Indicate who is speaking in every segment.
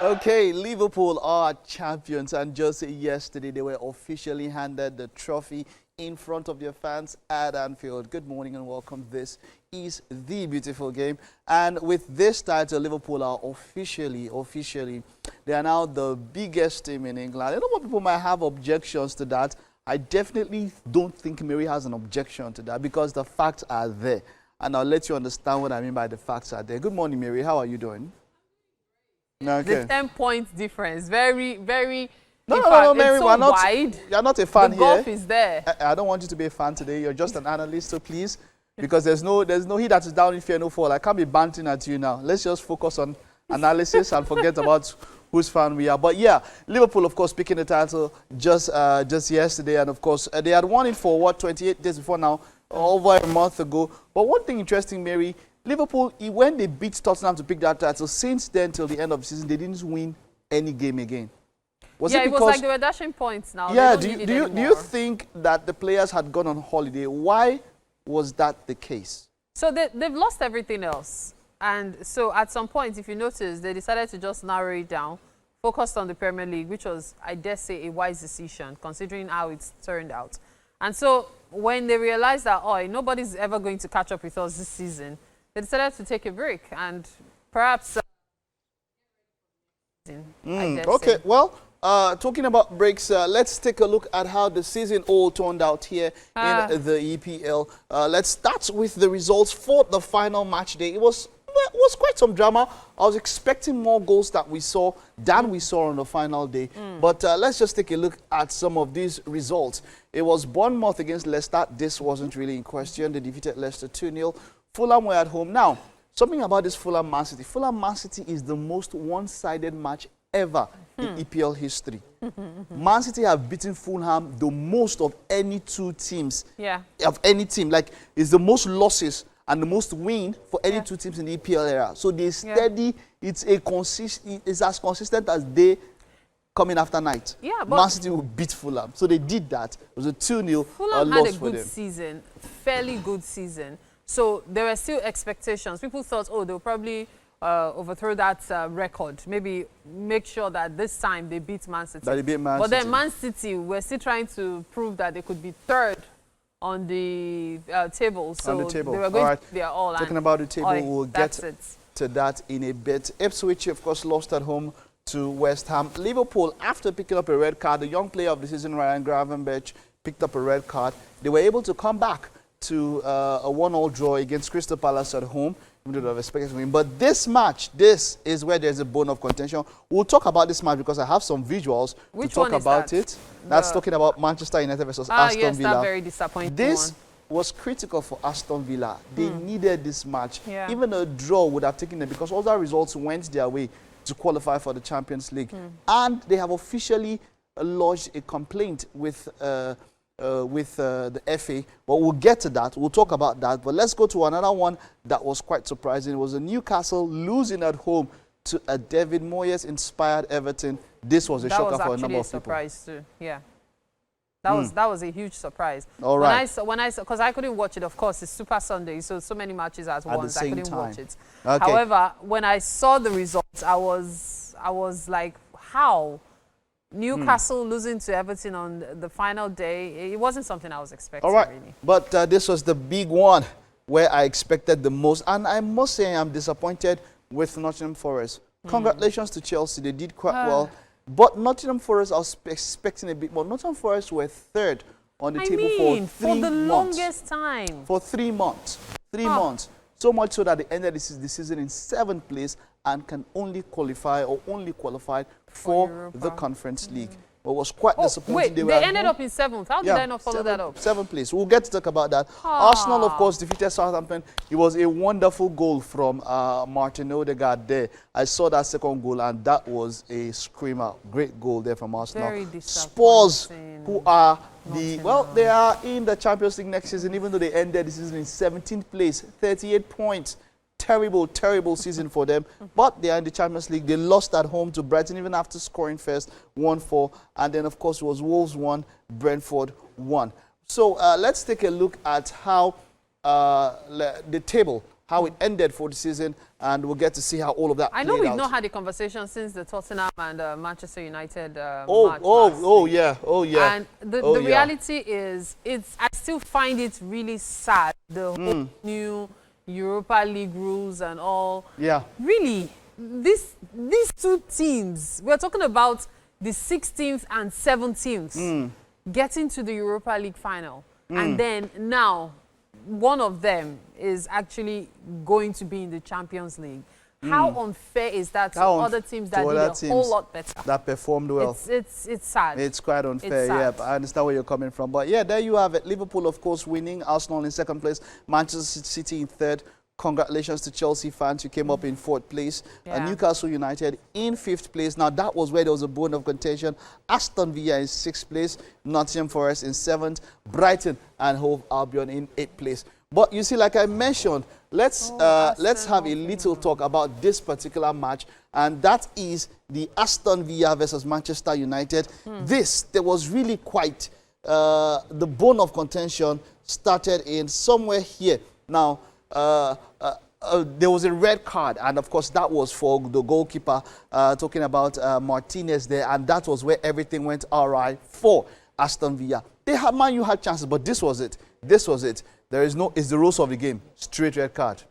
Speaker 1: Okay, Liverpool are champions, and just yesterday they were officially handed the trophy in front of their fans at Anfield. Good morning and welcome. This is The Beautiful Game, and with this title, Liverpool are officially, they are now the biggest team in England. I know what people might have objections to that. I definitely don't think Mary has an objection to that because the facts are there, and I'll let you understand what I mean by the facts are there. Good morning, Mary. How are you doing? Okay.
Speaker 2: The 10-point difference, very.
Speaker 1: No, Mary,
Speaker 2: so
Speaker 1: we're not.
Speaker 2: wide.
Speaker 1: You're not a fan
Speaker 2: the
Speaker 1: here.
Speaker 2: The golf is there.
Speaker 1: I don't want you to be a fan today. You're just an analyst, so please, because there's no he that is down in fear no fall. I can't be banting at you now. Let's just focus on analysis and forget about whose fan we are. But yeah, Liverpool, of course, picking the title just yesterday, and of course they had won it for what 28 days before now, over a month ago. But one thing interesting, Mary. Liverpool, when they beat Tottenham to pick that title, since then till the end of the season, they didn't win any game again.
Speaker 2: It was like they were dashing points now.
Speaker 1: Yeah, do you think that the players had gone on holiday? Why was that the case?
Speaker 2: So they've lost everything else. And so at some point, if you notice, they decided to just narrow it down, focused on the Premier League, which was, I dare say, a wise decision, considering how it's turned out. And so when they realized that, nobody's ever going to catch up with us this season, they decided to take a break and perhaps...
Speaker 1: okay, well, talking about breaks, let's take a look at how the season all turned out here in the EPL. Let's start with the results for the final match day. It was quite some drama. I was expecting more goals than we saw on the final day. But let's just take a look at some of these results. It was Bournemouth against Leicester. This wasn't really in question. They defeated Leicester 2-0. Fulham were at home. Now, something about this Fulham-Man City. Fulham-Man City is the most one-sided match ever in EPL history. Man City have beaten Fulham the most of any two teams.
Speaker 2: Yeah.
Speaker 1: Of any team. Like, it's the most losses and the most win for any two teams in the EPL era. So they steady. It's as consistent as day coming after night.
Speaker 2: Yeah, but
Speaker 1: Man City will beat Fulham. So they did that. It was a 2-0
Speaker 2: Fulham
Speaker 1: loss
Speaker 2: had a good season, fairly good season. So there were still expectations. People thought, they'll probably overthrow that record. Maybe make sure that this time they beat Man City.
Speaker 1: That they beat Man City.
Speaker 2: But then Man City were still trying to prove that they could be third on the table. So
Speaker 1: on the table.
Speaker 2: They were going to their all.
Speaker 1: Talking about the table, we'll get to that in a bit. Ipswich, of course, lost at home to West Ham. Liverpool, after picking up a red card, the young player of the season, Ryan Gravenberch, picked up a red card. They were able to come back to a 1-1 draw against Crystal Palace at home. We would have expected to win. But this match, this is where there's a bone of contention. We'll talk about this match because I have some visuals to talk about it. That's talking about Manchester United versus Aston Villa.
Speaker 2: That very disappointing
Speaker 1: This was critical for Aston Villa. They needed this match. Yeah. Even a draw would have taken them because all the results went their way to qualify for the Champions League. And they have officially lodged a complaint with the FA, but we'll get to that. We'll talk about that. But let's go to another one that was quite surprising. It was a Newcastle losing at home to a David Moyes-inspired Everton. This was a shocker for a number of people.
Speaker 2: That was actually a surprise too. Yeah, that was a huge surprise.
Speaker 1: All right.
Speaker 2: When I saw, because I couldn't watch it. Of course, it's Super Sunday, so many matches at once. I couldn't watch it.
Speaker 1: Okay.
Speaker 2: However, when I saw the results, I was like, how? Newcastle losing to Everton on the final day, it wasn't something I was expecting.
Speaker 1: All right,
Speaker 2: really.
Speaker 1: But this was the big one where I expected the most. And I must say I'm disappointed with Nottingham Forest. Congratulations to Chelsea. They did quite well. But Nottingham Forest, I was expecting a bit more. Nottingham Forest were third on the table for 3 months.
Speaker 2: For the longest time.
Speaker 1: For 3 months. 3 months. So much so that they ended the season in 7th place and can only qualify for the Conference League. But it was quite disappointing.
Speaker 2: Wait, they ended up in 7th. How did I not follow that up?
Speaker 1: 7th place. We'll get to talk about that. Arsenal, of course, defeated Southampton. It was a wonderful goal from Martin Odegaard there. I saw that second goal, and that was a screamer. Great goal there from Arsenal.
Speaker 2: Very disappointing.
Speaker 1: Spurs, who are they are in the Champions League next season, even though they ended the season in 17th place, 38 points. Terrible season for them. But they are in the Champions League. They lost at home to Brighton even after scoring first, 1-4. And then, of course, it was Wolves 1, Brentford 1. So let's take a look at how the table how it ended for the season, and we'll get to see how all of that
Speaker 2: I know
Speaker 1: played
Speaker 2: we've
Speaker 1: out.
Speaker 2: not had a conversation since the Tottenham and Manchester United match
Speaker 1: yeah.
Speaker 2: And the reality is, I still find it really sad, the whole new Europa League rules and all.
Speaker 1: Yeah.
Speaker 2: Really, these two teams, we're talking about the 16th and 17th, getting to the Europa League final. And then now, one of them is actually going to be in the Champions League. How unfair is that to other teams that did a whole lot better?
Speaker 1: That performed well.
Speaker 2: It's sad.
Speaker 1: It's quite unfair, yeah. But I understand where you're coming from. But yeah, there you have it. Liverpool, of course, winning. Arsenal in second place. Manchester City in third. Congratulations to Chelsea fans who came up in fourth place. Newcastle United in fifth place. Now, that was where there was a bone of contention. Aston Villa in sixth place. Nottingham Forest in seventh. Brighton and Hove Albion in eighth place. But you see, like I mentioned, let's have a little talk about this particular match, and that is the Aston Villa versus Manchester United. There was really quite the bone of contention started in somewhere here. Now, there was a red card, and of course that was for the goalkeeper, talking about Martinez there, and that was where everything went awry for Aston Villa. Man U had chances, but this was it. There is no, it's the rules of the game. Straight red card.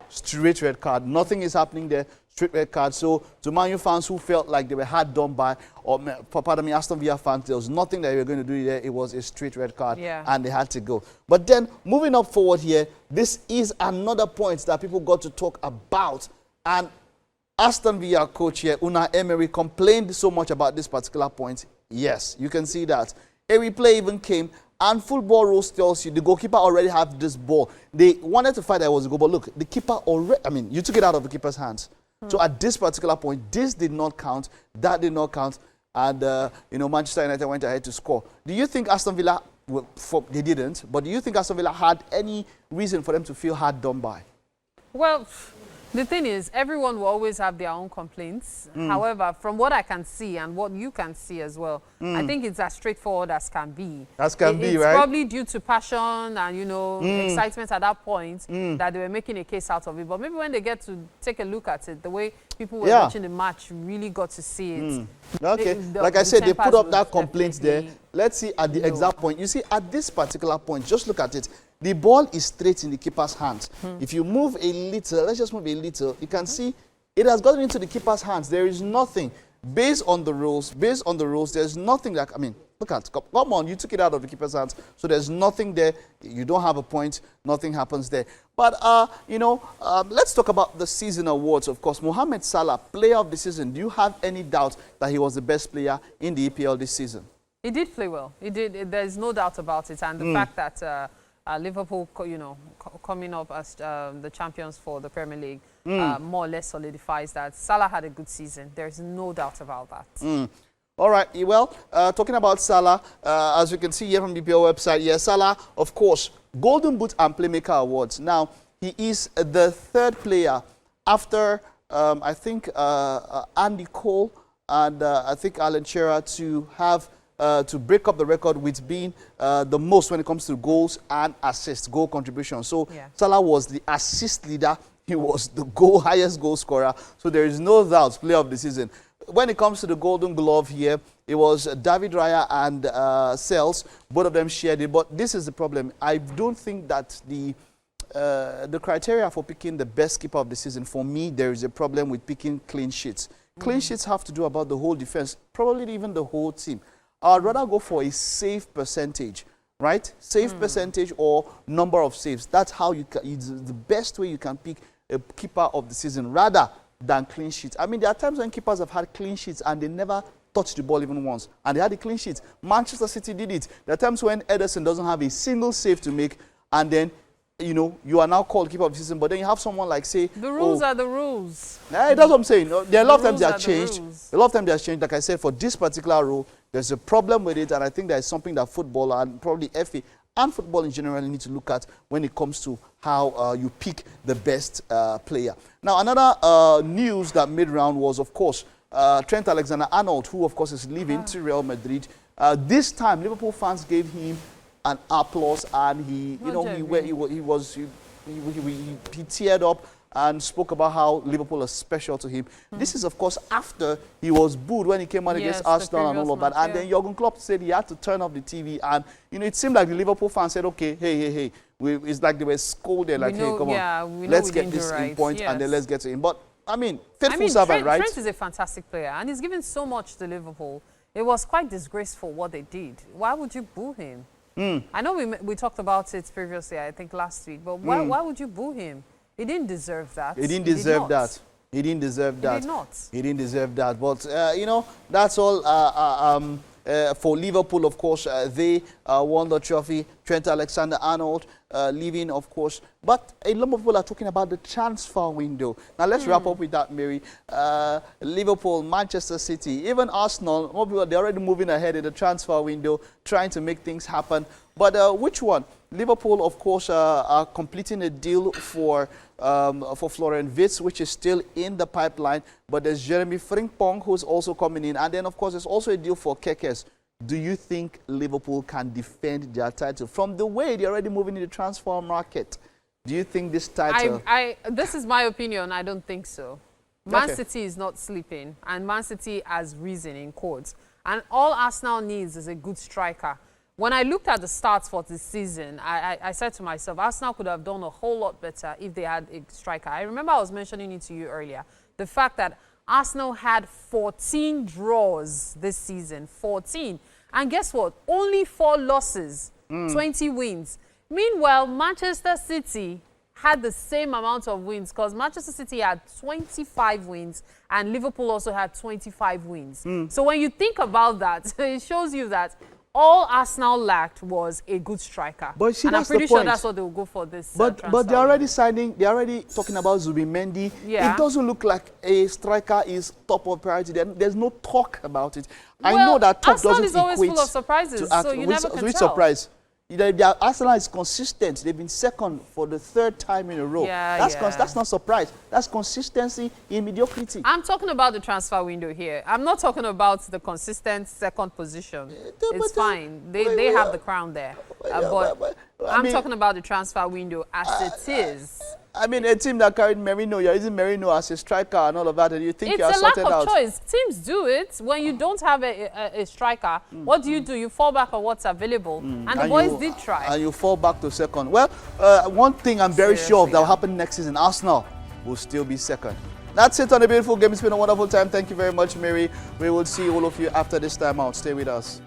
Speaker 1: Straight red card. Nothing is happening there. Straight red card. So to Man U fans who felt like they were hard done by, or pardon me, Aston Villa fans, there was nothing that they were going to do there. It was a straight red card, and they had to go. But then moving up forward here, this is another point that people got to talk about. And Aston Villa coach here, Unai Emery, complained so much about this particular point. Yes, you can see that. A replay even came, and football rules tells you the goalkeeper already had this ball. They wanted to fight that it was a goal, but look, the keeper already, I mean, you took it out of the keeper's hands. So at this particular point, this did not count, that did not count, and, Manchester United went ahead to score. Do you think Aston Villa, they didn't, but do you think Aston Villa had any reason for them to feel hard done by?
Speaker 2: Well, the thing is, everyone will always have their own complaints. However, from what I can see and what you can see as well, I think it's as straightforward as can be.
Speaker 1: As can be, right?
Speaker 2: It's probably due to passion and, excitement at that point that they were making a case out of it. But maybe when they get to take a look at it, the way people were watching the match really got to see it.
Speaker 1: Okay, like I said, they put up that complaint there. Let's see at the exact point. You see, at this particular point, just look at it. The ball is straight in the keeper's hands. If you move a little, let's just move a little, you can see it has gotten into the keeper's hands. There is nothing. Based on the rules, there's nothing that, I mean, look at, come on, you took it out of the keeper's hands, so there's nothing there. You don't have a point, nothing happens there. But, let's talk about the season awards, of course. Mohamed Salah, player of the season. Do you have any doubt that he was the best player in the EPL this season?
Speaker 2: He did play well. He did. There's no doubt about it. And the fact that Liverpool, coming up as the champions for the Premier League, more or less solidifies that Salah had a good season. There's no doubt about that.
Speaker 1: All right, well, talking about Salah, as you can see here from the BPL website, Salah, of course, Golden Boot and Playmaker Awards. Now, he is the third player after, I think, Andy Cole and I think Alan Shearer to have to break up the record with being the most when it comes to goals and assists, goal contribution. So Salah was the assist leader. He was the highest goal scorer. So there is no doubt, player of the season. When it comes to the Golden Glove here, it was David Raya and Sells. Both of them shared it. But this is the problem. I don't think that the criteria for picking the best keeper of the season, for me, there is a problem with picking clean sheets. Clean sheets have to do about the whole defense, probably even the whole team. I'd rather go for a save percentage, right? Save percentage or number of saves. That's how you can, it's the best way you can pick a keeper of the season rather than clean sheets. I mean, there are times when keepers have had clean sheets and they never touched the ball even once. And they had a clean sheet. Manchester City did it. There are times when Ederson doesn't have a single save to make, and then you are now called keeper of the season, but then you have someone like, say...
Speaker 2: The rules are the rules.
Speaker 1: That's what I'm saying. There are a lot of times they are changed. A lot of times they are changed. Like I said, for this particular rule, there's a problem with it, and I think there is something that football and probably FA and football in general need to look at when it comes to how you pick the best player. Now, another news that made round was, of course, Trent Alexander-Arnold, who, of course, is leaving to Real Madrid. This time, Liverpool fans gave him an applause, and he he teared up and spoke about how Liverpool is special to him. This is, of course, after he was booed when he came on against Arsenal and all of that. And then Jurgen Klopp said he had to turn off the TV. And, it seemed like the Liverpool fans said, okay, hey. It's like they were scolded, like, hey, come on, let's get this in point and then let's get to him. But, faithful servant, right?
Speaker 2: Trent is a fantastic player and he's given so much to Liverpool. It was quite disgraceful what they did. Why would you boo him? I know we talked about it previously, I think last week, but why would you boo him? He didn't deserve that.
Speaker 1: He didn't deserve that. He didn't deserve that.
Speaker 2: He did not.
Speaker 1: He didn't deserve that. But, that's all for Liverpool, of course. They won the trophy. Trent Alexander-Arnold leaving, of course. But a lot of people are talking about the transfer window. Now, let's wrap up with that, Mary. Liverpool, Manchester City, even Arsenal, more people, they're already moving ahead in the transfer window, trying to make things happen. But which one? Liverpool, of course, are completing a deal for Florian Wirtz, which is still in the pipeline. But there's Jeremy Frimpong, who's also coming in. And then, of course, there's also a deal for Kekes. Do you think Liverpool can defend their title? From the way they're already moving in the transfer market, do you think this title...
Speaker 2: This is my opinion. I don't think so. Man City is not sleeping. And Man City has risen in quotes. And all Arsenal needs is a good striker. When I looked at the stats for this season, I said to myself, Arsenal could have done a whole lot better if they had a striker. I remember I was mentioning it to you earlier. The fact that Arsenal had 14 draws this season. 14. And guess what? Only 4 losses, 20 wins. Meanwhile, Manchester City had the same amount of wins because Manchester City had 25 wins and Liverpool also had 25 wins. So when you think about that, it shows you that all Arsenal lacked was a good striker.
Speaker 1: But see,
Speaker 2: and I'm pretty sure that's what they will go for this
Speaker 1: But they're already signing, they're already talking about Zubimendi.
Speaker 2: Yeah.
Speaker 1: It doesn't look like a striker is top of priority. There's no talk about it.
Speaker 2: Well,
Speaker 1: I know that talk
Speaker 2: Arsenal
Speaker 1: doesn't
Speaker 2: is always
Speaker 1: equate
Speaker 2: full of surprises, so you never can
Speaker 1: which
Speaker 2: tell.
Speaker 1: surprise? Arsenal is consistent. They've been second for the 3rd time in a row. That's not surprise. That's consistency in mediocrity.
Speaker 2: I'm talking about the transfer window here. I'm not talking about the consistent second position. It's fine. They have the crown there. But I'm talking about the transfer window as it is.
Speaker 1: I mean, a team that carried Merino, you're using Merino as a striker and all of that, and you think you're sorted out.
Speaker 2: It's a lack of choice. Teams do it. When you don't have a striker, what do? You fall back on what's available. And the boys did try.
Speaker 1: And you fall back to second. Well, one thing I'm very sure of that will happen next season, Arsenal will still be second. That's it on the beautiful game. It's been a wonderful time. Thank you very much, Mary. We will see all of you after this time out. Stay with us.